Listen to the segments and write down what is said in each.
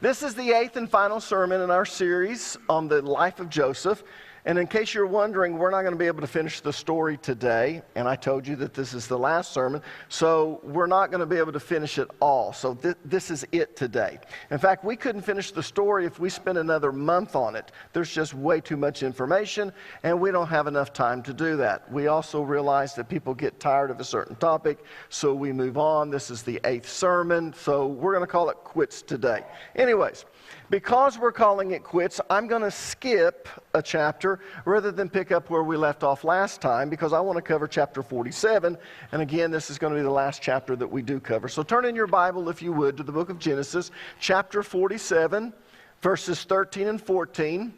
This is the 8th and final sermon in our series on the life of Joseph. And in case you're wondering, we're not going to be able to finish the story today. And I told you that this is the last sermon, so we're not going to be able to finish it all. So this is it today. In fact, we couldn't finish the story if we spent another month on it. There's just way too much information, and we don't have enough time to do that. We also realize that people get tired of a certain topic, so we move on. This is the 8th sermon, so we're going to call it quits today. Anyways, because we're calling it quits, I'm going to skip a chapter rather than pick up where we left off last time, because I want to cover chapter 47. And again, this is going to be the last chapter that we do cover. So turn in your Bible, if you would, to the book of Genesis, chapter 47, verses 13 and 14.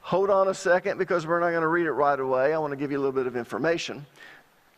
Hold on a second, because we're not going to read it right away. I want to give you a little bit of information.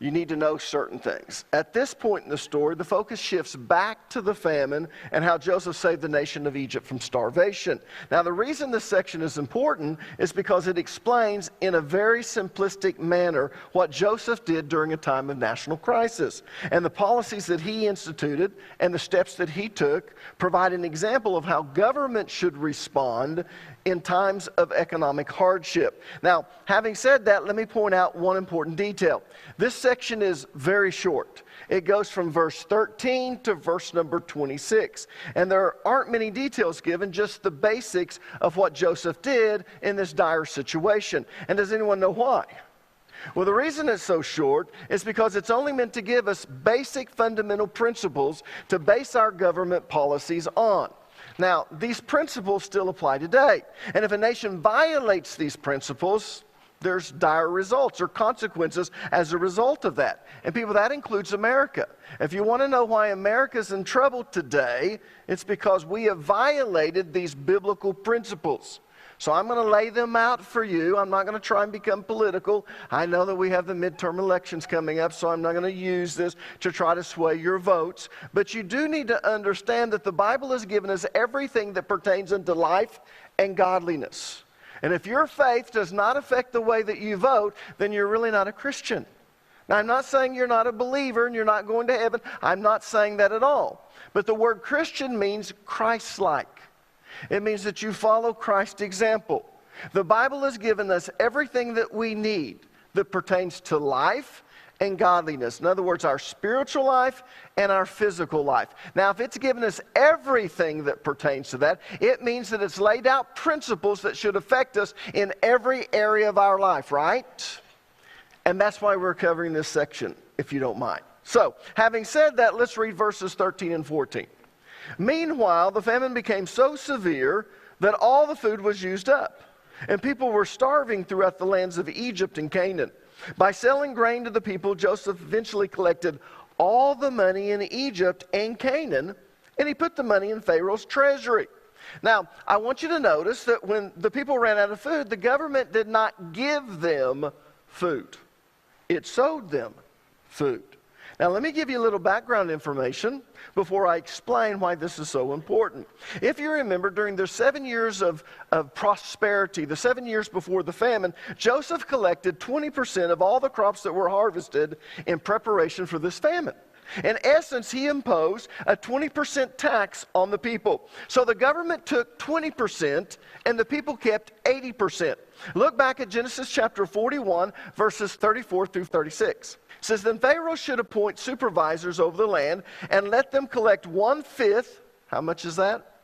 You need to know certain things. At this point in the story, the focus shifts back to the famine and how Joseph saved the nation of Egypt from starvation. Now, the reason this section is important is because it explains in a very simplistic manner what Joseph did during a time of national crisis. And the policies that he instituted and the steps that he took provide an example of how government should respond in times of economic hardship. Now, having said that, let me point out one important detail. This section is very short. It goes from verse 13 to verse number 26. And there aren't many details given, just the basics of what Joseph did in this dire situation. And does anyone know why? Well, the reason it's so short is because it's only meant to give us basic fundamental principles to base our government policies on. Now, these principles still apply today. And if a nation violates these principles, there's dire results or consequences as a result of that. And people, that includes America. If you want to know why America's in trouble today, it's because we have violated these biblical principles. So I'm going to lay them out for you. I'm not going to try and become political. I know that we have the midterm elections coming up, so I'm not going to use this to try to sway your votes. But you do need to understand that the Bible has given us everything that pertains unto life and godliness. And if your faith does not affect the way that you vote, then you're really not a Christian. Now, I'm not saying you're not a believer and you're not going to heaven. I'm not saying that at all. But the word Christian means Christ-like. It means that you follow Christ's example. The Bible has given us everything that we need that pertains to life and godliness. In other words, our spiritual life and our physical life. Now, if it's given us everything that pertains to that, it means that it's laid out principles that should affect us in every area of our life, right? And that's why we're covering this section, if you don't mind. So, having said that, let's read verses 13 and 14. Meanwhile, the famine became so severe that all the food was used up, and people were starving throughout the lands of Egypt and Canaan. By selling grain to the people, Joseph eventually collected all the money in Egypt and Canaan, and he put the money in Pharaoh's treasury. Now, I want you to notice that when the people ran out of food, the government did not give them food. It sold them food. Now, let me give you a little background information before I explain why this is so important. If you remember, during the 7 years of prosperity, the 7 years before the famine, Joseph collected 20% of all the crops that were harvested in preparation for this famine. In essence, he imposed a 20% tax on the people. So the government took 20% and the people kept 80%. Look back at Genesis chapter 41, verses 34 through 36. It says, "Then Pharaoh should appoint supervisors over the land and let them collect 1/5. How much is that?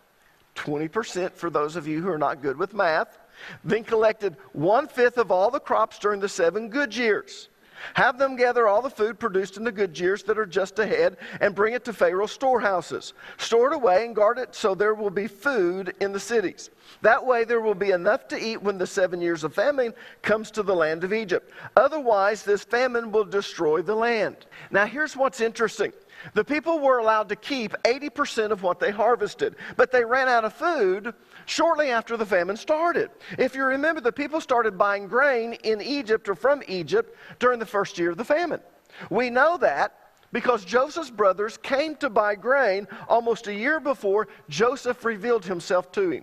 20% for those of you who are not good with math. Then collected 1/5 of all the crops during the 7 good years. Have them gather all the food produced in the good years that are just ahead and bring it to Pharaoh's storehouses. Store it away and guard it so there will be food in the cities. That way there will be enough to eat when the 7 years of famine comes to the land of Egypt. Otherwise, this famine will destroy the land." Now, here's what's interesting. The people were allowed to keep 80% of what they harvested, but they ran out of food shortly after the famine started. If you remember, the people started buying grain in Egypt or from Egypt during the first year of the famine. We know that because Joseph's brothers came to buy grain almost a year before Joseph revealed himself to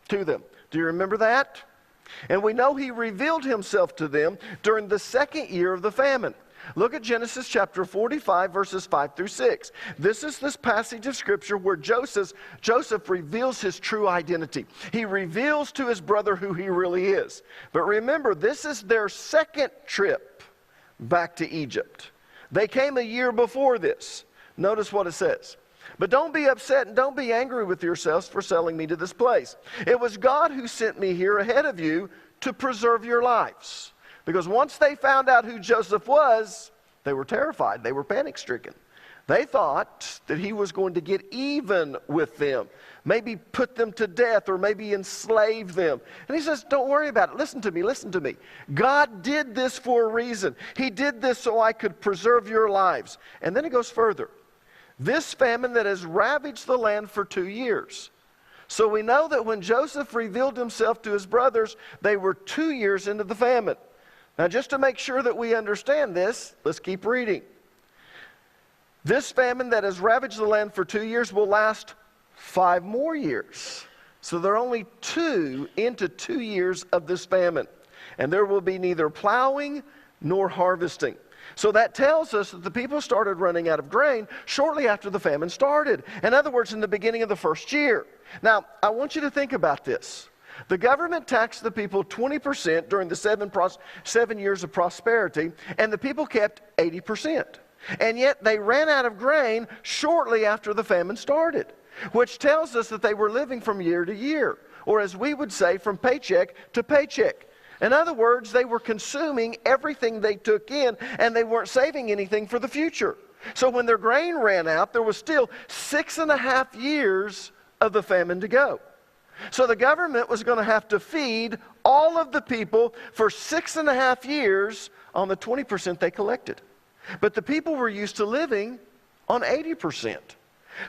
them. Do you remember that? And we know he revealed himself to them during the 2nd year of the famine. Look at Genesis chapter 45, verses 5 through 6. This is this passage of Scripture where Joseph reveals his true identity. He reveals to his brother who he really is. But remember, this is their second trip back to Egypt. They came a year before this. Notice what it says. But don't be upset and don't be angry with yourselves for selling me to this place. It was God who sent me here ahead of you to preserve your lives. Because once they found out who Joseph was, they were terrified. They were panic-stricken. They thought that he was going to get even with them, maybe put them to death or maybe enslave them. And he says, don't worry about it. Listen to me, listen to me. God did this for a reason. He did this so I could preserve your lives. And then it goes further. This famine that has ravaged the land for 2 years. So we know that when Joseph revealed himself to his brothers, they were 2 years into the famine. Now, just to make sure that we understand this, let's keep reading. This famine that has ravaged the land for 2 years will last 5 more years. So they're only 2 into 2 years of this famine. And there will be neither plowing nor harvesting. So that tells us that the people started running out of grain shortly after the famine started. In other words, in the beginning of the first year. Now, I want you to think about this. The government taxed the people 20% during the 7 years of prosperity, and the people kept 80%. And yet they ran out of grain shortly after the famine started, which tells us that they were living from year to year, or as we would say, from paycheck to paycheck. In other words, they were consuming everything they took in, and they weren't saving anything for the future. So when their grain ran out, there was still 6.5 years of the famine to go. So the government was going to have to feed all of the people for 6.5 years on the 20% they collected. But the people were used to living on 80%.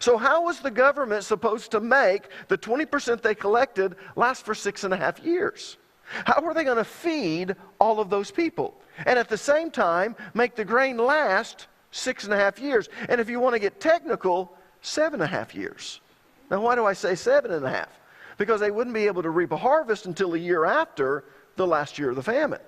So how was the government supposed to make the 20% they collected last for 6.5 years? How were they going to feed all of those people? And at the same time, make the grain last 6.5 years. And if you want to get technical, 7.5 years. Now, why do I say 7.5? Because they wouldn't be able to reap a harvest until a year after the last year of the famine.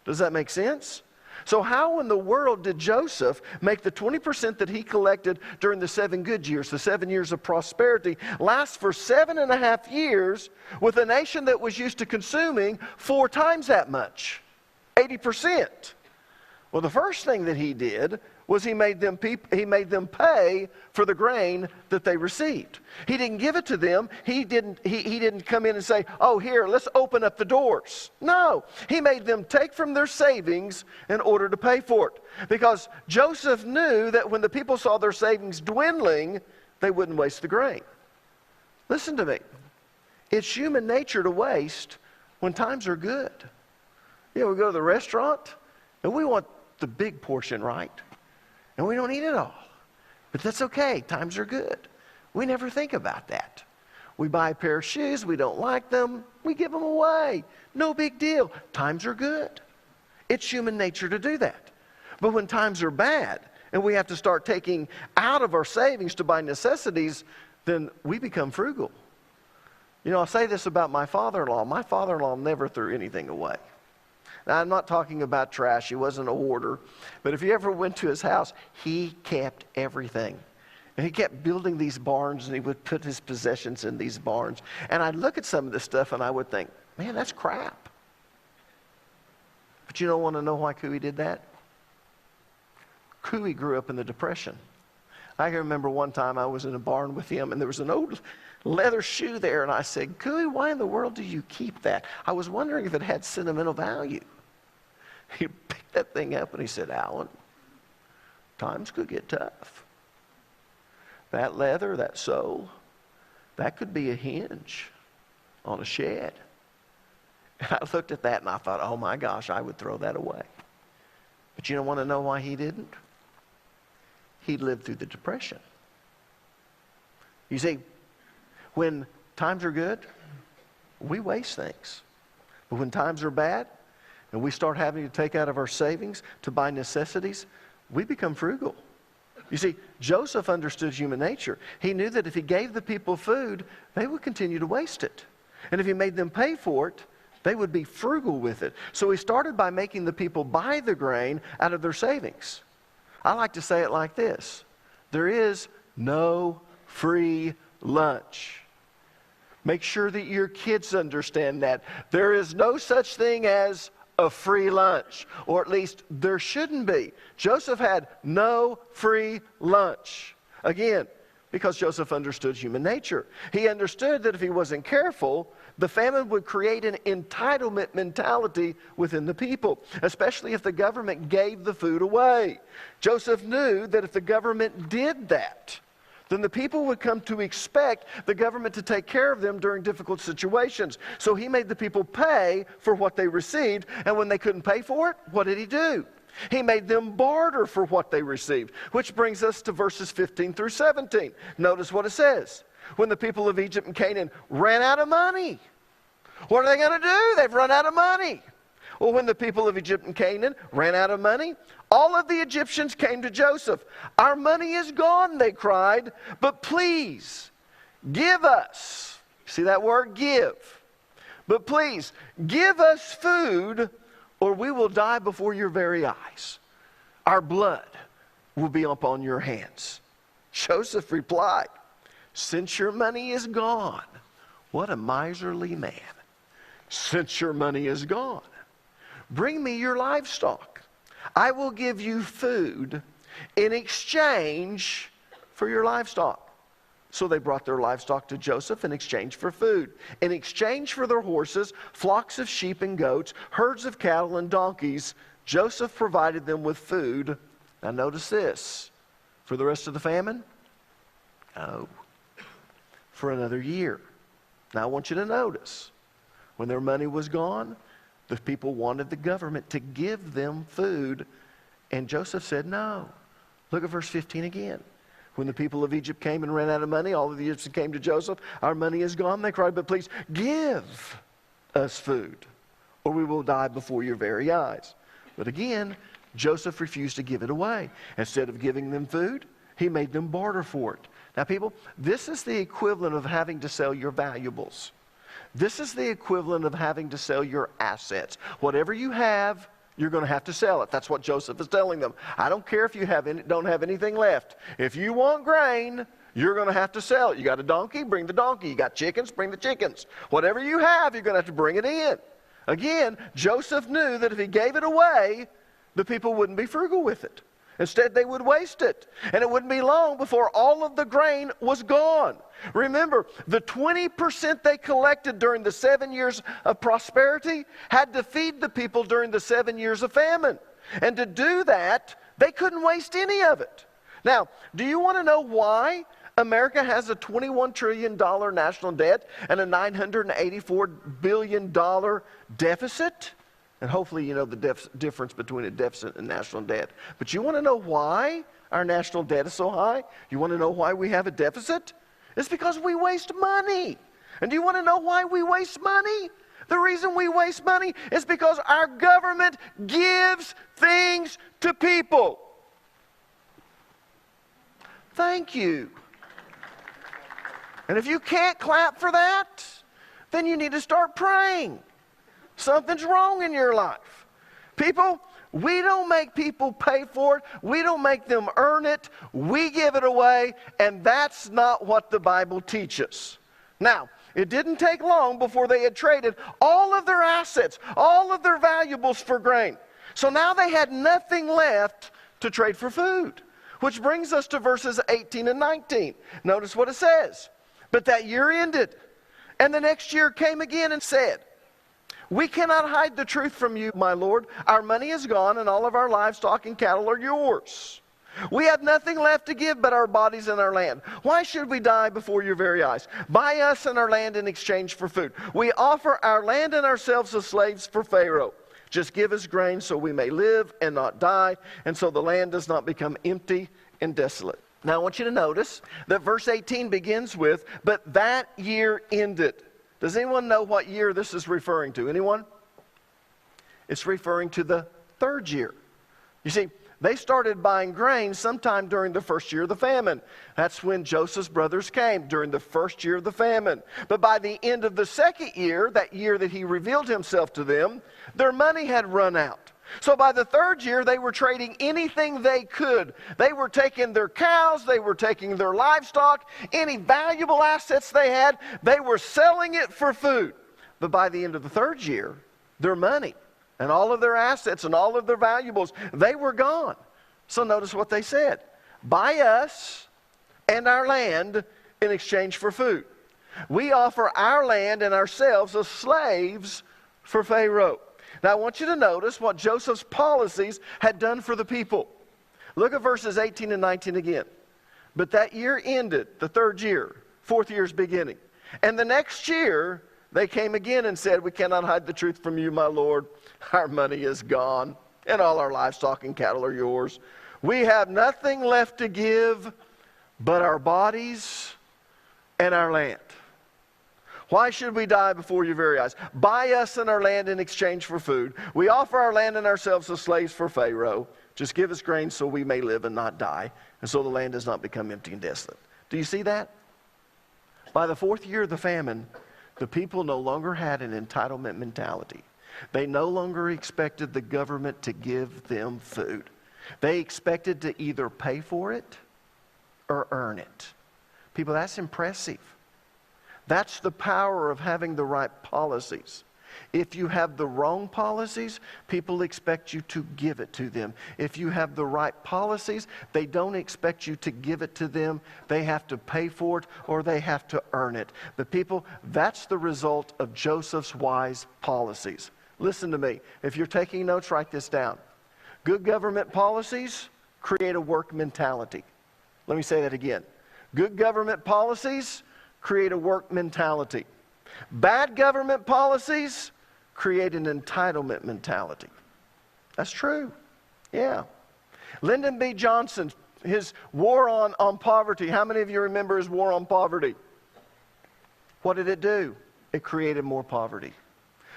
Does that make sense? So how in the world did Joseph make the 20% that he collected during the 7 good years, the 7 years of prosperity, last for 7.5 years with a nation that was used to consuming 4 times that much, 80%? Well, the first thing that he did was he made them pay for the grain that they received. He didn't give it to them. He didn't come in and say, oh, here, let's open up the doors. No, he made them take from their savings in order to pay for it. Because Joseph knew that when the people saw their savings dwindling, they wouldn't waste the grain. Listen to me. It's human nature to waste when times are good. You know, we go to the restaurant and we want the big portion, right? And we don't eat it all. But that's okay. Times are good. We never think about that. We buy a pair of shoes. We don't like them. We give them away. No big deal. Times are good. It's human nature to do that. But when times are bad and we have to start taking out of our savings to buy necessities, then we become frugal. You know, I'll say this about my father-in-law. My father-in-law never threw anything away. Now, I'm not talking about trash. He wasn't a hoarder. But if you ever went to his house, he kept everything. And he kept building these barns, and he would put his possessions in these barns. And I'd look at some of this stuff, and I would think, man, that's crap. But you don't want to know why Cooey did that? Cooey grew up in the Depression. I can remember one time I was in a barn with him, and there was an old leather shoe there, and I said, Cooey, why in the world do you keep that? I was wondering if it had sentimental value. He picked that thing up and he said, Alan, times could get tough. That leather, that sole, that could be a hinge on a shed. And I looked at that and I thought, oh my gosh, I would throw that away. But you don't want to know why he didn't? He lived through the Depression. You see, when times are good, we waste things. But when times are bad, and we start having to take out of our savings to buy necessities, we become frugal. You see, Joseph understood human nature. He knew that if he gave the people food, they would continue to waste it. And if he made them pay for it, They would be frugal with it. So he started by making the people buy the grain out of their savings. I like to say it like this: there is no free lunch. Make sure that your kids understand that. There is no such thing as a free lunch, or at least there shouldn't be. Joseph had no free lunch. Again, because Joseph understood human nature. He understood that if he wasn't careful, the famine would create an entitlement mentality within the people, especially if the government gave the food away. Joseph knew that if the government did that, then the people would come to expect the government to take care of them during difficult situations. So he made the people pay for what they received, and when they couldn't pay for it, what did he do? He made them barter for what they received, which brings us to verses 15 through 17. Notice what it says. When the people of Egypt and Canaan ran out of money, what are they going to do? They've run out of money. Well, when the people of Egypt and Canaan ran out of money, all of the Egyptians came to Joseph. Our money is gone, they cried, but please give us. See that word, give. But please give us food, or we will die before your very eyes. Our blood will be upon your hands. Joseph replied, since your money is gone, what a miserly man. Since your money is gone, bring me your livestock. I will give you food in exchange for your livestock. So they brought their livestock to Joseph in exchange for food. In exchange for their horses, flocks of sheep and goats, herds of cattle and donkeys, Joseph provided them with food. Now notice this. For the rest of the famine? No. For another year. Now I want you to notice. When their money was gone, the people wanted the government to give them food, and Joseph said no. Look at verse 15 again. When the people of Egypt came and ran out of money, all of the Egyptians came to Joseph. Our money is gone, they cried, but please give us food, or we will die before your very eyes. But again, Joseph refused to give it away. Instead of giving them food, he made them barter for it. Now people, this is the equivalent of having to sell your valuables. This is the equivalent of having to sell your assets. Whatever you have, you're going to have to sell it. That's what Joseph is telling them. I don't care if you don't have anything left. If you want grain, you're going to have to sell it. You got a donkey? Bring the donkey. You got chickens? Bring the chickens. Whatever you have, you're going to have to bring it in. Again, Joseph knew that if he gave it away, the people wouldn't be frugal with it. Instead, they would waste it. And it wouldn't be long before all of the grain was gone. Remember, the 20% they collected during the 7 years of prosperity had to feed the people during the 7 years of famine. And to do that, they couldn't waste any of it. Now, do you want to know why America has a $21 trillion national debt and a $984 billion deficit? And hopefully you know the difference between a deficit and national debt. But you want to know why our national debt is so high? You want to know why we have a deficit? It's because we waste money. And do you want to know why we waste money? The reason we waste money is because our government gives things to people. Thank you. And if you can't clap for that, then you need to start praying. Something's wrong in your life. People, we don't make people pay for it. We don't make them earn it. We give it away, and that's not what the Bible teaches. Now, it didn't take long before they had traded all of their assets, all of their valuables for grain. So now they had nothing left to trade for food, which brings us to verses 18 and 19. Notice what it says. But that year ended, and the next year came again and said, we cannot hide the truth from you, my Lord. Our money is gone, and all of our livestock and cattle are yours. We have nothing left to give but our bodies and our land. Why should we die before your very eyes? Buy us and our land in exchange for food. We offer our land and ourselves as slaves for Pharaoh. Just give us grain so we may live and not die, and so the land does not become empty and desolate. Now I want you to notice that verse 18 begins with, but that year ended. Does anyone know what year this is referring to? Anyone? It's referring to the third year. You see, they started buying grain sometime during the first year of the famine. That's when Joseph's brothers came, during the first year of the famine. But by the end of the second year, that year that he revealed himself to them, their money had run out. So by the third year, they were trading anything they could. They were taking their cows, they were taking their livestock, any valuable assets they had, they were selling it for food. But by the end of the third year, their money and all of their assets and all of their valuables, they were gone. So notice what they said. Buy us and our land in exchange for food. We offer our land and ourselves as slaves for Pharaoh. Now I want you to notice what Joseph's policies had done for the people. Look at verses 18 and 19 again. But that year ended, the third year, fourth year's beginning. And the next year they came again and said, we cannot hide the truth from you, my Lord. Our money is gone, and all our livestock and cattle are yours. We have nothing left to give but our bodies and our land. Why should we die before your very eyes? Buy us and our land in exchange for food. We offer our land and ourselves as slaves for Pharaoh. Just give us grain so we may live and not die, and so the land does not become empty and desolate. Do you see that? By the fourth year of the famine, the people no longer had an entitlement mentality. They no longer expected the government to give them food. They expected to either pay for it or earn it. People, that's impressive. That's the power of having the right policies. If you have the wrong policies, people expect you to give it to them. If you have the right policies, they don't expect you to give it to them. They have to pay for it or they have to earn it. But people, that's the result of Joseph's wise policies. Listen to me. If you're taking notes, write this down. Good government policies create a work mentality. Let me say that again. Good government policies create a work mentality. Bad government policies create an entitlement mentality. That's true. Yeah. Lyndon B. Johnson, his war on poverty. How many of you remember his war on poverty? What did it do? It created more poverty.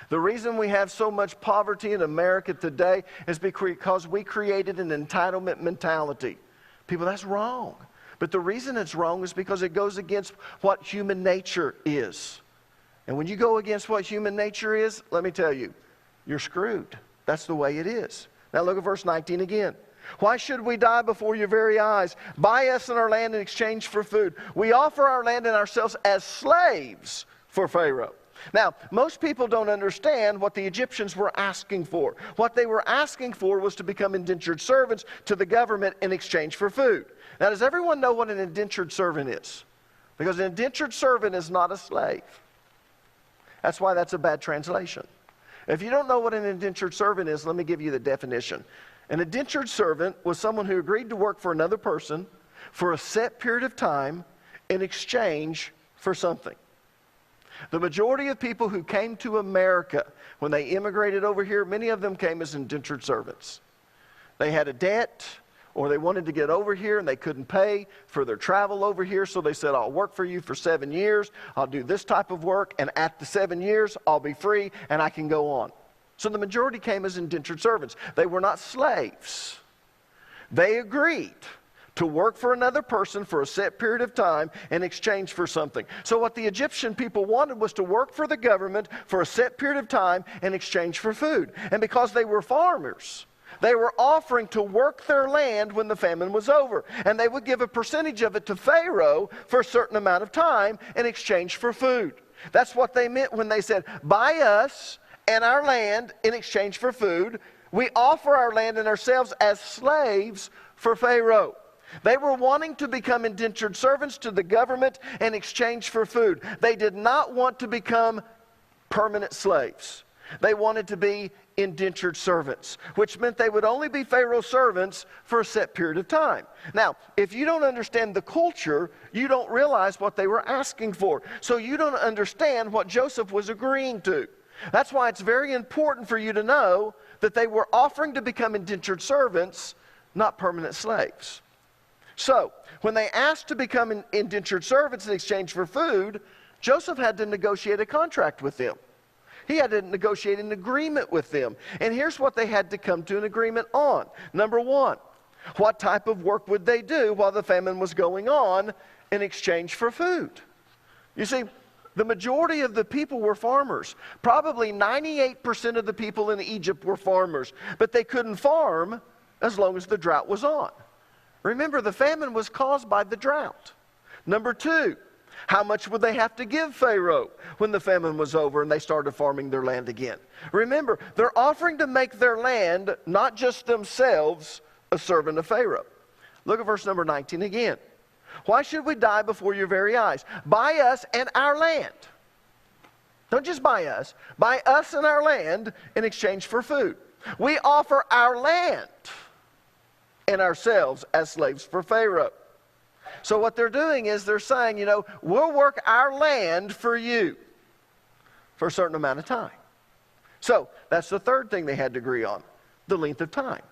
The reason we have so much poverty in America today is because we created an entitlement mentality. People, that's wrong. But the reason it's wrong is because it goes against what human nature is. And when you go against what human nature is, let me tell you, you're screwed. That's the way it is. Now look at verse 19 again. Why should we die before your very eyes? Buy us and our land in exchange for food. We offer our land and ourselves as slaves for Pharaoh. Now, most people don't understand what the Egyptians were asking for. What they were asking for was to become indentured servants to the government in exchange for food. Now, does everyone know what an indentured servant is? Because an indentured servant is not a slave. That's why that's a bad translation. If you don't know what an indentured servant is, let me give you the definition. An indentured servant was someone who agreed to work for another person for a set period of time in exchange for something. The majority of people who came to America, when they immigrated over here, many of them came as indentured servants. They had a debt, or they wanted to get over here and they couldn't pay for their travel over here, so they said, I'll work for you for 7 years, I'll do this type of work, and at the 7 years, I'll be free and I can go on. So the majority came as indentured servants. They were not slaves. They agreed to work for another person for a set period of time in exchange for something. So what the Egyptian people wanted was to work for the government for a set period of time in exchange for food. And because they were farmers, they were offering to work their land when the famine was over. And they would give a percentage of it to Pharaoh for a certain amount of time in exchange for food. That's what they meant when they said, buy us and our land in exchange for food. We offer our land and ourselves as slaves for Pharaoh. They were wanting to become indentured servants to the government in exchange for food. They did not want to become permanent slaves. They wanted to be indentured servants, which meant they would only be Pharaoh's servants for a set period of time. Now, if you don't understand the culture, you don't realize what they were asking for. So you don't understand what Joseph was agreeing to. That's why it's very important for you to know that they were offering to become indentured servants, not permanent slaves. So, when they asked to become indentured servants in exchange for food, Joseph had to negotiate a contract with them. He had to negotiate an agreement with them. And here's what they had to come to an agreement on. Number one, What type of work would they do while the famine was going on in exchange for food? You see, the majority of the people were farmers. Probably 98% of the people in Egypt were farmers, but they couldn't farm as long as the drought was on. Remember, the famine was caused by the drought. Number two, how much would they have to give Pharaoh when the famine was over and they started farming their land again? Remember, they're offering to make their land, not just themselves, a servant of Pharaoh. Look at verse number 19 again. Why should we die before your very eyes? Buy us and our land. Don't just buy us and our land in exchange for food. We offer our land and ourselves as slaves for Pharaoh. So what they're doing is they're saying, we'll work our land for you for a certain amount of time. So that's the third thing they had to agree on, the length of time.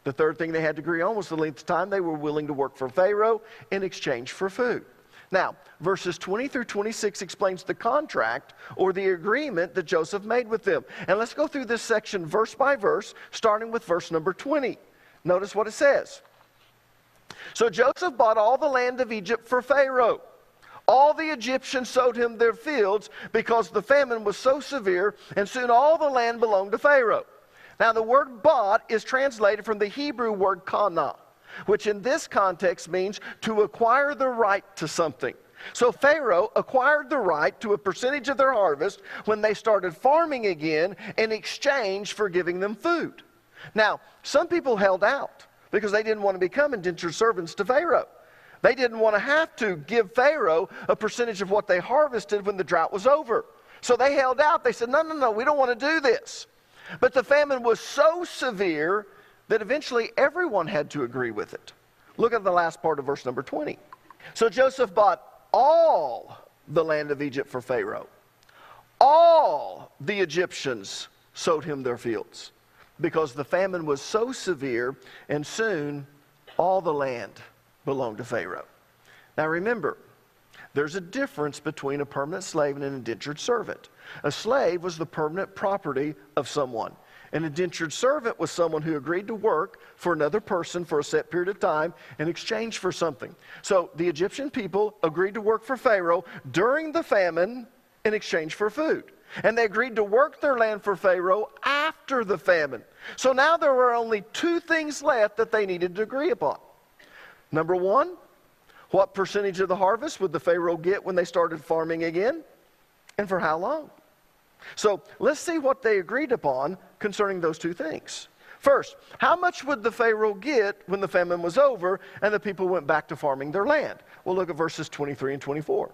The third thing they had to agree on was the length of time they were willing to work for Pharaoh in exchange for food. Now, verses 20 through 26 explains the contract or the agreement that Joseph made with them. And let's go through this section verse by verse, starting with verse number 20. Notice what it says. So Joseph bought all the land of Egypt for Pharaoh. All the Egyptians sowed him their fields because the famine was so severe, and soon all the land belonged to Pharaoh. Now the word bought is translated from the Hebrew word kana, which in this context means to acquire the right to something. So Pharaoh acquired the right to a percentage of their harvest when they started farming again in exchange for giving them food. Now, some people held out because they didn't want to become indentured servants to Pharaoh. They didn't want to have to give Pharaoh a percentage of what they harvested when the drought was over. So they held out. They said, no, we don't want to do this. But the famine was so severe that eventually everyone had to agree with it. Look at the last part of verse number 20. So Joseph bought all the land of Egypt for Pharaoh. All the Egyptians sowed him their fields because the famine was so severe, and soon all the land belonged to Pharaoh. Now remember, there's a difference between a permanent slave and an indentured servant. A slave was the permanent property of someone. An indentured servant was someone who agreed to work for another person for a set period of time in exchange for something. So the Egyptian people agreed to work for Pharaoh during the famine in exchange for food. And they agreed to work their land for Pharaoh after the famine. So now there were only two things left that they needed to agree upon. Number one, what percentage of the harvest would the Pharaoh get when they started farming again? And for how long? So let's see what they agreed upon concerning those two things. First, how much would the Pharaoh get when the famine was over and the people went back to farming their land? We'll look at verses 23 and 24.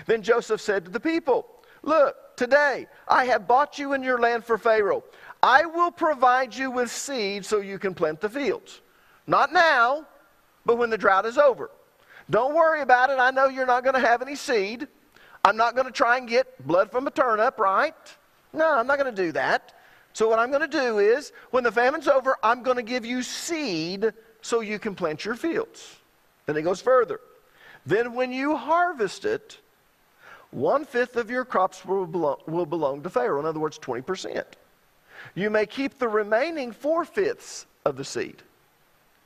Then Joseph said to the people, look, today I have bought you and your land for Pharaoh. I will provide you with seed so you can plant the fields. Not now, but when the drought is over. Don't worry about it. I know you're not going to have any seed. I'm not going to try and get blood from a turnip, right? No, I'm not going to do that. So what I'm going to do is, when the famine's over, I'm going to give you seed so you can plant your fields. Then he goes further. Then when you harvest it, 1/5 of your crops will belong to Pharaoh. In other words, 20%. You may keep the remaining 4/5 of the seed,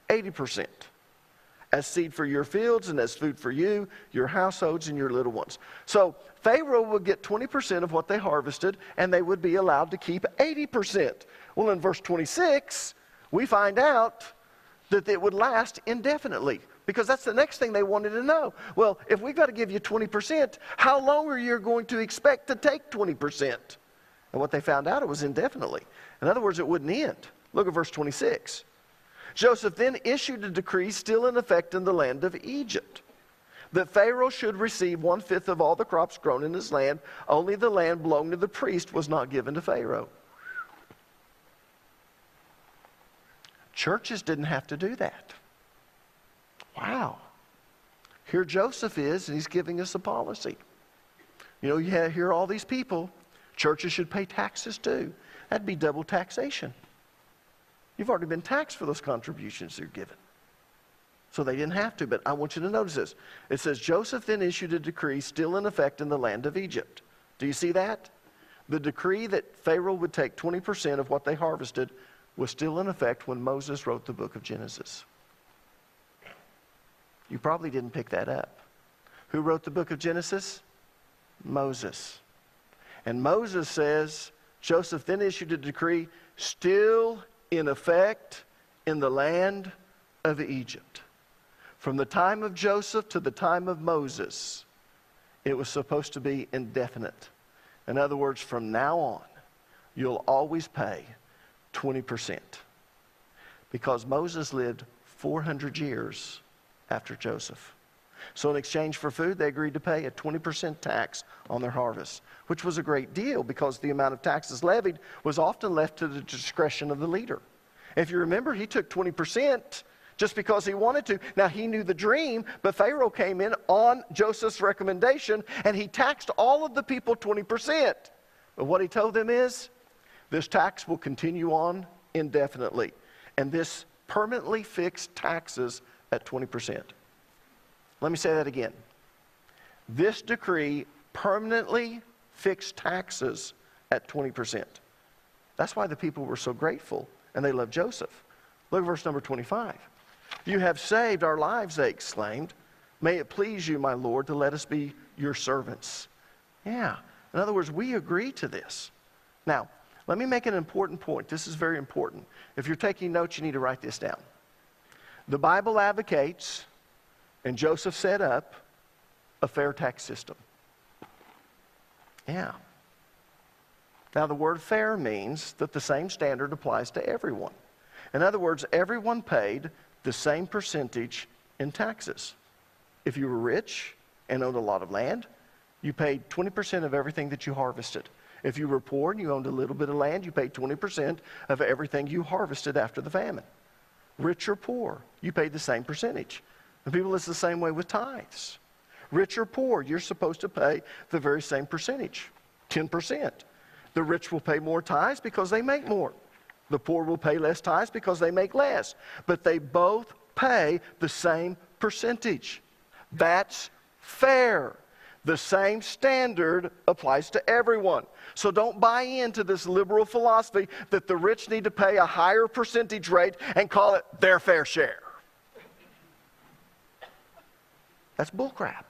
80%. As seed for your fields and as food for you, your households, and your little ones. So Pharaoh would get 20% of what they harvested, and they would be allowed to keep 80%. Well, in verse 26, we find out that it would last indefinitely, because that's the next thing they wanted to know. Well, if we've got to give you 20%, how long are you going to expect to take 20%? And what they found out, it was indefinitely. In other words, it wouldn't end. Look at verse 26. Joseph then issued a decree still in effect in the land of Egypt, that Pharaoh should receive 1/5 of all the crops grown in his land. Only the land belonging to the priest was not given to Pharaoh. Churches didn't have to do that. Wow. Here Joseph is, and he's giving us a policy. You hear all these people, churches should pay taxes too. That'd be double taxation. You've already been taxed for those contributions you're given. So they didn't have to, but I want you to notice this. It says, Joseph then issued a decree still in effect in the land of Egypt. Do you see that? The decree that Pharaoh would take 20% of what they harvested was still in effect when Moses wrote the book of Genesis. You probably didn't pick that up. Who wrote the book of Genesis? Moses. And Moses says, Joseph then issued a decree still in effect in the land of Egypt. From the time of Joseph to the time of Moses, it was supposed to be indefinite. In other words, from now on, you'll always pay 20%. Because Moses lived 400 years after Joseph. So in exchange for food, they agreed to pay a 20% tax on their harvest, which was a great deal because the amount of taxes levied was often left to the discretion of the leader. If you remember, he took 20% just because he wanted to. Now, he knew the dream, but Pharaoh came in on Joseph's recommendation, and he taxed all of the people 20%. But what he told them is, this tax will continue on indefinitely. And this permanently fixed taxes at 20%. Let me say that again. This decree permanently fixed taxes at 20%. That's why the people were so grateful, and they loved Joseph. Look at verse number 25. You have saved our lives, they exclaimed. May it please you, my Lord, to let us be your servants. Yeah. In other words, we agree to this. Now, let me make an important point. This is very important. If you're taking notes, you need to write this down. The Bible advocates, and Joseph set up, a fair tax system. Yeah. Now, the word fair means that the same standard applies to everyone. In other words, everyone paid the same percentage in taxes. If you were rich and owned a lot of land, you paid 20% of everything that you harvested. If you were poor and you owned a little bit of land, you paid 20% of everything you harvested after the famine. Rich or poor, you paid the same percentage. And people, it's the same way with tithes. Rich or poor, you're supposed to pay the very same percentage, 10%. The rich will pay more tithes because they make more. The poor will pay less tithes because they make less. But they both pay the same percentage. That's fair. The same standard applies to everyone. So don't buy into this liberal philosophy that the rich need to pay a higher percentage rate and call it their fair share. That's bullcrap.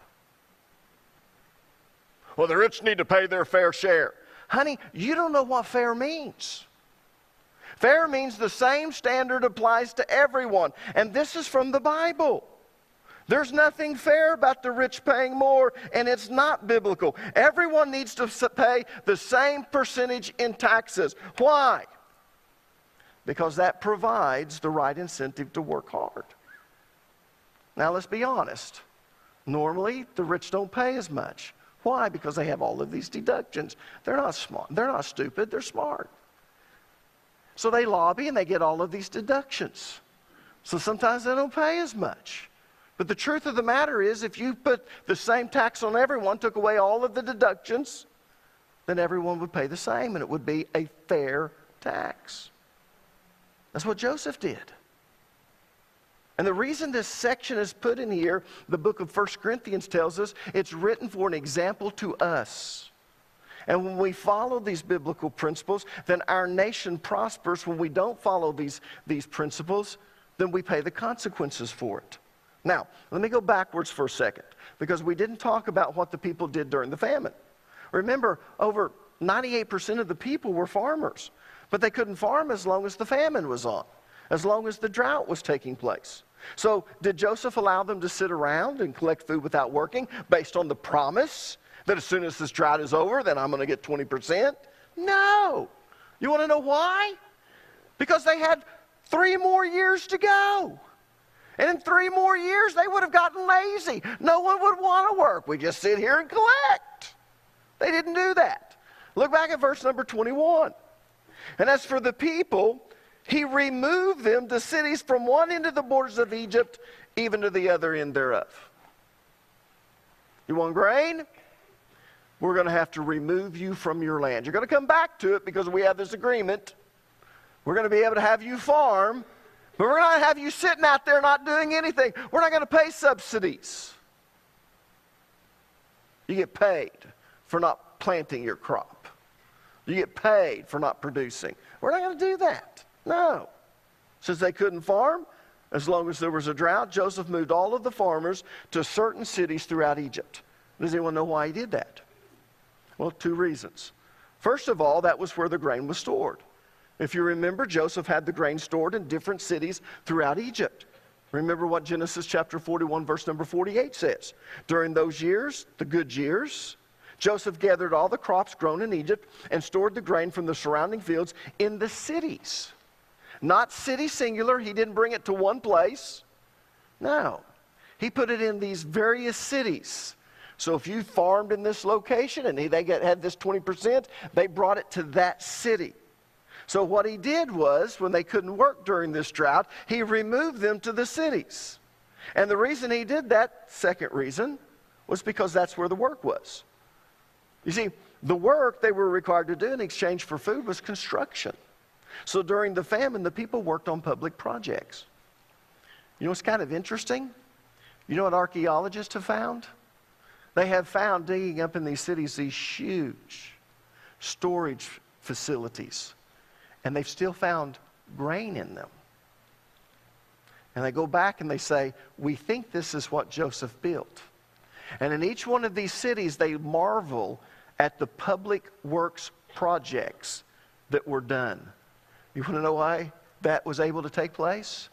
Well, the rich need to pay their fair share. Honey, you don't know what fair means. Fair means the same standard applies to everyone. And this is from the Bible. There's nothing fair about the rich paying more, and it's not biblical. Everyone needs to pay the same percentage in taxes. Why? Because that provides the right incentive to work hard. Now, let's be honest. Normally, the rich don't pay as much. Why? Because they have all of these deductions. They're not smart. They're not stupid. They're smart. So they lobby and they get all of these deductions. So sometimes they don't pay as much. But the truth of the matter is, if you put the same tax on everyone, took away all of the deductions, then everyone would pay the same, and it would be a fair tax. That's what Joseph did. And the reason this section is put in here, the book of 1 Corinthians tells us, it's written for an example to us. And when we follow these biblical principles, then our nation prospers. When we don't follow these principles, then we pay the consequences for it. Now, let me go backwards for a second, because we didn't talk about what the people did during the famine. Remember, over 98% of the people were farmers, but they couldn't farm as long as the famine was on, as long as the drought was taking place. So did Joseph allow them to sit around and collect food without working based on the promise that as soon as this drought is over, then I'm going to get 20%? No. You want to know why? Because they had 3 more years to go. And in 3 more years, they would have gotten lazy. No one would want to work. We just sit here and collect. They didn't do that. Look back at verse number 21. And as for the people, he removed them to cities from one end of the borders of Egypt, even to the other end thereof. You want grain? We're going to have to remove you from your land. You're going to come back to it because we have this agreement. We're going to be able to have you farm, but we're not going to have you sitting out there not doing anything. We're not going to pay subsidies. You get paid for not planting your crop. You get paid for not producing. We're not going to do that. No. Since they couldn't farm, As long as there was a drought, Joseph moved all of the farmers to certain cities throughout Egypt. Does anyone know why he did that? Well, two reasons. First of all, that was where the grain was stored. If you remember, Joseph had the grain stored in different cities throughout Egypt. Remember what Genesis chapter 41, verse number 48 says. During those years, the good years, Joseph gathered all the crops grown in Egypt and stored the grain from the surrounding fields in the cities. Not city singular. He didn't bring it to one place. No. He put it in these various cities. So if you farmed in this location and they had this 20%, they brought it to that city. So what he did was, when they couldn't work during this drought, he removed them to the cities. And the reason he did that, second reason, was because that's where the work was. You see, the work they were required to do in exchange for food was construction. So during the famine, the people worked on public projects. You know what's kind of interesting? You know what archaeologists have found? They have found, digging up in these cities, these huge storage facilities. And they've still found grain in them. And they go back and they say, we think this is what Joseph built. And in each one of these cities, they marvel at the public works projects that were done. You want to know why that was able to take place?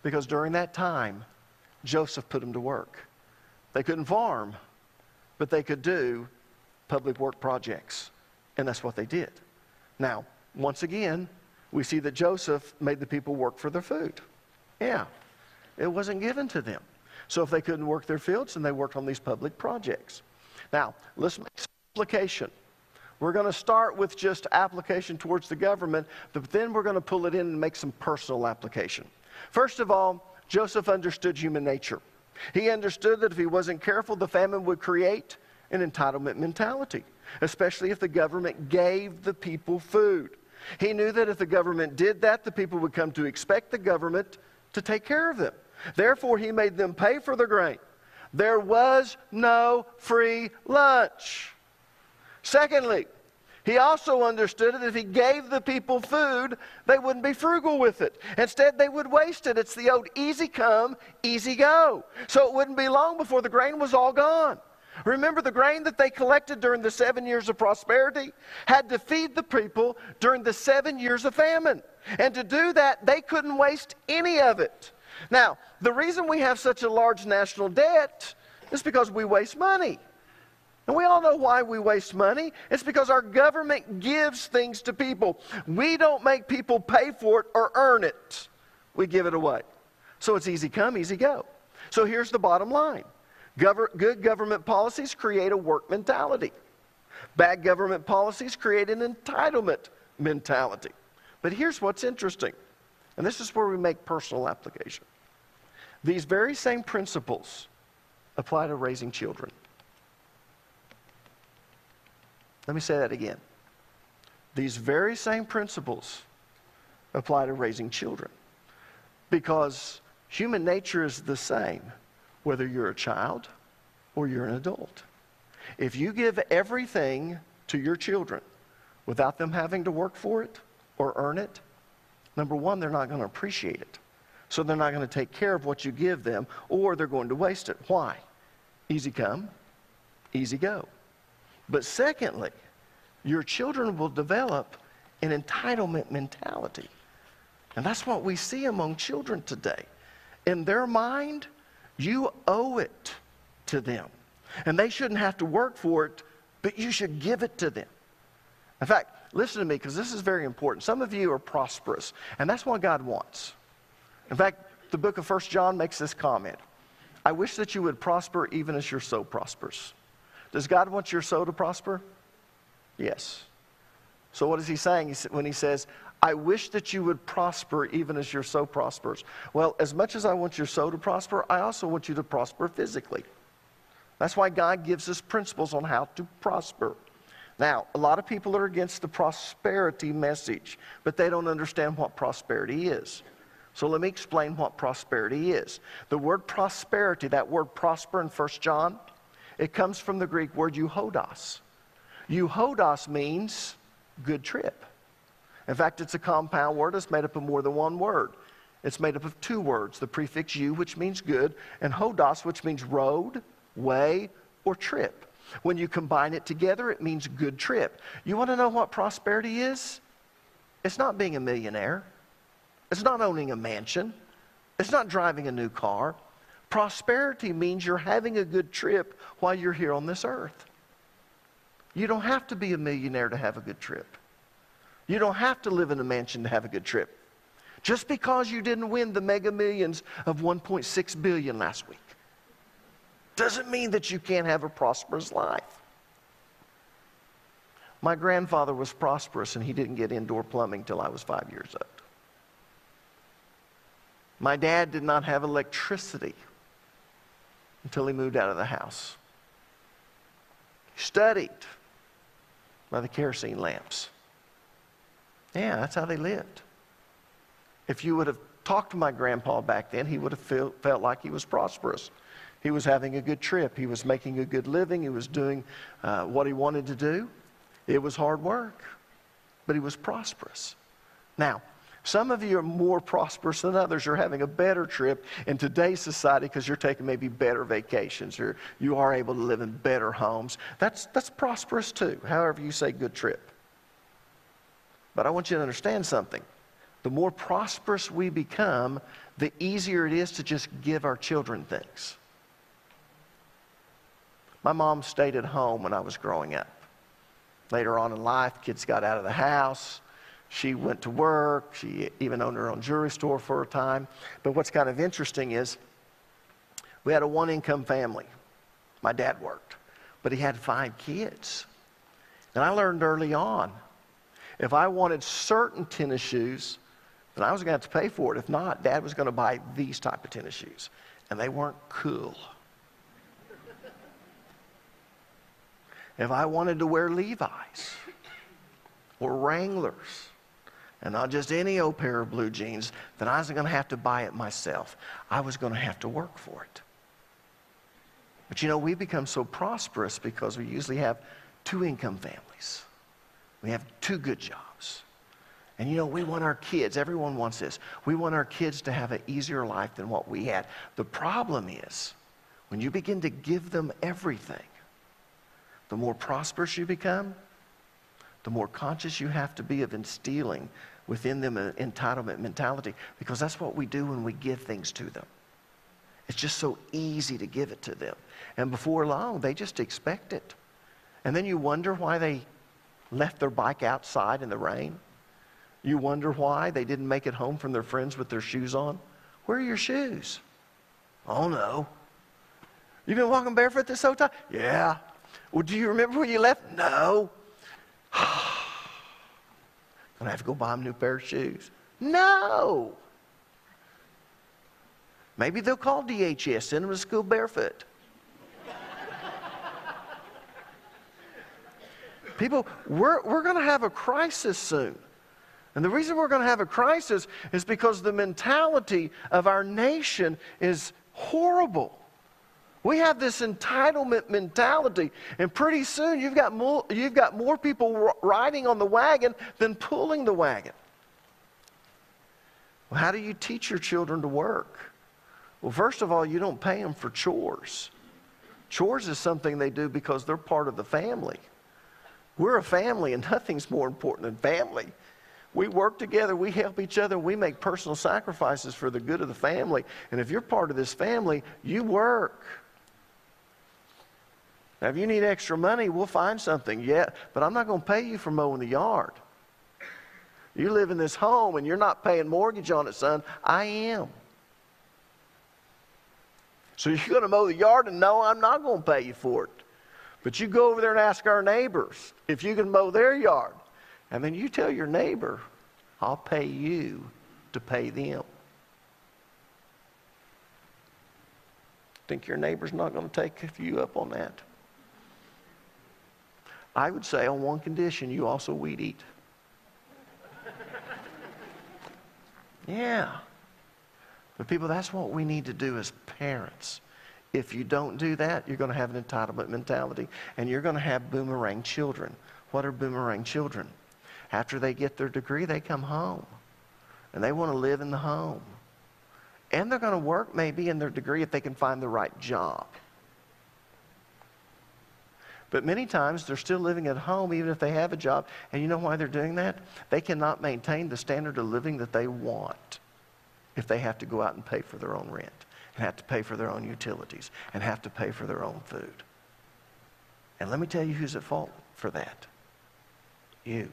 Because during that time, Joseph put them to work. They couldn't farm, but they could do public work projects. And that's what they did. Now, once again, we see that Joseph made the people work for their food. Yeah, it wasn't given to them. So if they couldn't work their fields, then they worked on these public projects. Now, let's make some application. We're going to start with just application towards the government, but then we're going to pull it in and make some personal application. First of all, Joseph understood human nature. He understood that if he wasn't careful, the famine would create an entitlement mentality, especially if the government gave the people food. He knew that if the government did that, the people would come to expect the government to take care of them. Therefore, he made them pay for the grain. There was no free lunch. Secondly, he also understood that if he gave the people food, they wouldn't be frugal with it. Instead, they would waste it. It's the old easy come, easy go. So it wouldn't be long before the grain was all gone. Remember, the grain that they collected during the 7 years of prosperity had to feed the people during the 7 years of famine. And to do that, they couldn't waste any of it. Now, the reason we have such a large national debt is because we waste money. And we all know why we waste money. It's because our government gives things to people. We don't make people pay for it or earn it. We give it away. So it's easy come, easy go. So here's the bottom line. Good government policies create a work mentality. Bad government policies create an entitlement mentality. But here's what's interesting. And this is where we make personal application. These very same principles apply to raising children. Let me say that again. These very same principles apply to raising children. Because human nature is the same, whether you're a child or you're an adult. If you give everything to your children without them having to work for it or earn it, number one, they're not going to appreciate it. So they're not going to take care of what you give them, or they're going to waste it. Why? Easy come, easy go. But secondly, your children will develop an entitlement mentality. And that's what we see among children today. In their mind, you owe it to them. And they shouldn't have to work for it, but you should give it to them. In fact, listen to me, because this is very important. Some of you are prosperous, and that's what God wants. In fact, the book of 1 John makes this comment. I wish that you would prosper even as your soul prospers. Does God want your soul to prosper? Yes. So what is he saying when he says, I wish that you would prosper even as your soul prospers? Well, as much as I want your soul to prosper, I also want you to prosper physically. That's why God gives us principles on how to prosper. Now, a lot of people are against the prosperity message, but they don't understand what prosperity is. So let me explain what prosperity is. The word prosperity, that word prosper in 1 John, it comes from the Greek word euhodos. Euhodos means good trip. In fact, it's a compound word. It's made up of more than one word. It's made up of two words, the prefix "u," which means good, and hodos, which means road, way, or trip. When you combine it together, it means good trip. You want to know what prosperity is? It's not being a millionaire. It's not owning a mansion. It's not driving a new car. Prosperity means you're having a good trip while you're here on this earth. You don't have to be a millionaire to have a good trip. You don't have to live in a mansion to have a good trip. Just because you didn't win the Mega Millions of $1.6 billion last week doesn't mean that you can't have a prosperous life. My grandfather was prosperous, and he didn't get indoor plumbing till I was 5 years old. My dad did not have electricity until he moved out of the house. He studied by the kerosene lamps. Yeah, that's how they lived. If you would have talked to my grandpa back then, he would have felt like he was prosperous. He was having a good trip. He was making a good living. He was doing what he wanted to do. It was hard work, but he was prosperous. Now, some of you are more prosperous than others. You're having a better trip in today's society because you're taking maybe better vacations, or you are able to live in better homes. That's prosperous too, however you say good trip. But I want you to understand something. The more prosperous we become, the easier it is to just give our children things. My mom stayed at home when I was growing up. Later on in life, kids got out of the house. She went to work. She even owned her own jewelry store for a time. But what's kind of interesting is we had a one-income family. My dad worked, but he had 5 kids. And I learned early on, if I wanted certain tennis shoes, then I was going to have to pay for it. If not, Dad was going to buy these type of tennis shoes. And they weren't cool. If I wanted to wear Levi's or Wranglers, and not just any old pair of blue jeans, then I wasn't going to have to buy it myself. I was going to have to work for it. But you know, we become so prosperous because we usually have 2-income families. We have 2 good jobs. And you know, we want our kids, everyone wants this, we want our kids to have an easier life than what we had. The problem is, when you begin to give them everything, the more prosperous you become, the more conscious you have to be of instilling within them an entitlement mentality, because that's what we do when we give things to them. It's just so easy to give it to them. And before long, they just expect it. And then you wonder why they left their bike outside in the rain. You wonder why they didn't make it home from their friends with their shoes on. Where are your shoes? Oh no. You've been walking barefoot this whole time? Yeah. Well, do you remember where you left? No. Gonna have to go buy them a new pair of shoes. No. Maybe they'll call DHS, send them to school barefoot. People, we're going to have a crisis soon. And the reason we're going to have a crisis is because the mentality of our nation is horrible. We have this entitlement mentality, and pretty soon you've got more people riding on the wagon than pulling the wagon. Well, how do you teach your children to work? Well, first of all, you don't pay them for chores. Chores is something they do because they're part of the family. We're a family, and nothing's more important than family. We work together, we help each other, we make personal sacrifices for the good of the family. And if you're part of this family, you work. Now, if you need extra money, we'll find something, yeah, but I'm not going to pay you for mowing the yard. You live in this home and you're not paying mortgage on it, son. I am. So you're going to mow the yard, and no, I'm not going to pay you for it. But you go over there and ask our neighbors if you can mow their yard. And then you tell your neighbor, I'll pay you to pay them. Think your neighbor's not going to take you up on that? I would say on one condition, you also weed eat. Yeah. But people, that's what we need to do as parents. If you don't do that, you're going to have an entitlement mentality, and you're going to have boomerang children. What are boomerang children? After they get their degree, they come home, and they want to live in the home. And they're going to work maybe in their degree if they can find the right job. But many times they're still living at home even if they have a job. And you know why they're doing that? They cannot maintain the standard of living that they want if they have to go out and pay for their own rent, and have to pay for their own utilities, and have to pay for their own food. And let me tell you who's at fault for that. You.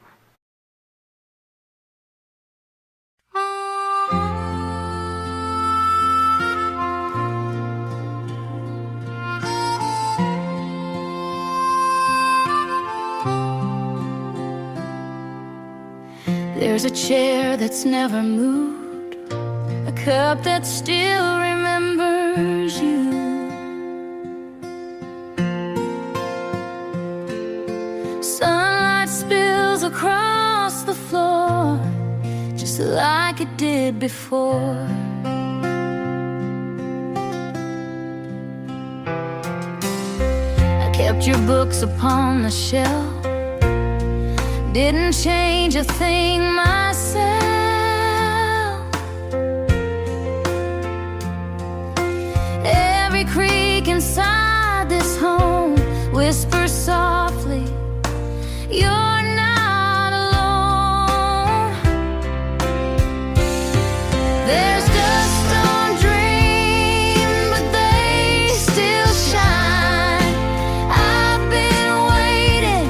There's a chair that's never moved, a cup that still remembers you. Sunlight spills across the floor, just like it did before. I kept your books upon the shelf, didn't change a thing myself. Every creak inside this home whispers softly, you're not alone. There's dust on dreams, but they still shine. I've been waiting.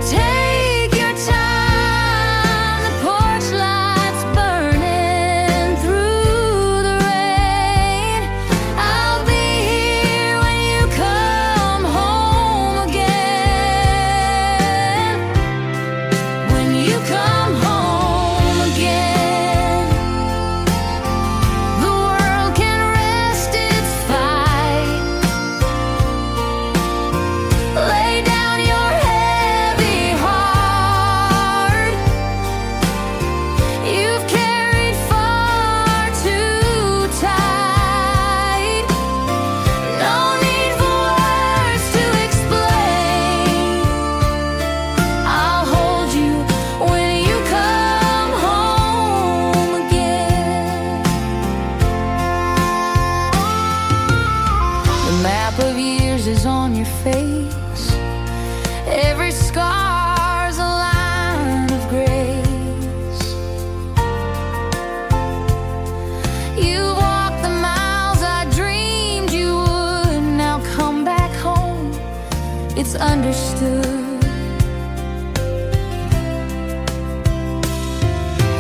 Take your time. The porch lights burning through the rain. I'll be here when you come home again. When you come home again, the world can rest its fight. Lay down your heavy heart. You've carried far too tight. No need for words to explain. I'll hold you when you come home again. The map of years is on your face. Every scar's a line of grace. You walked the miles I dreamed you would. Now come back home, it's understood.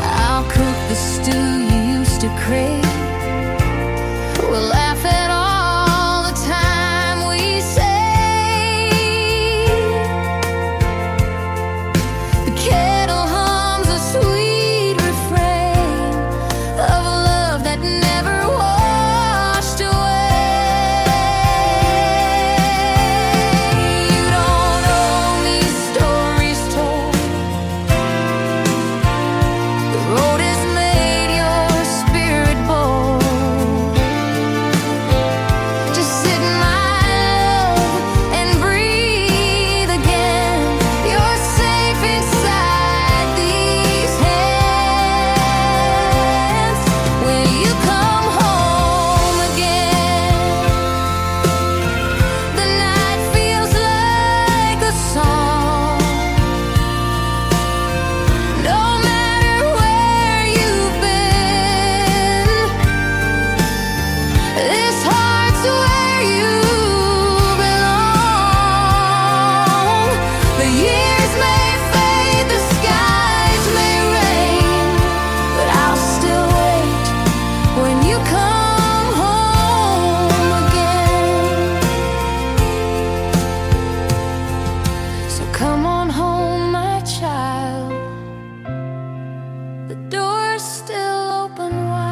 I'll cook the stew you used to crave. We'll laugh at all the time we save. The kettle hums a sweet refrain of a love that never washed away. You don't owe me stories told. The road has made your spirit bold. Just sit in my love and breathe again. You're safe inside these hands. When you come home again, the night feels like a song. No matter where you've been, this heart's where you belong. The years may fade, the skies may rain, but I'll still wait when you come home again. So come on home, my child. The door's still open wide.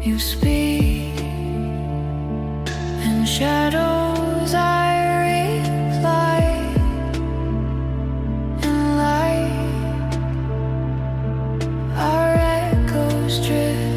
You speak shadows I reflect in light. Our echoes drift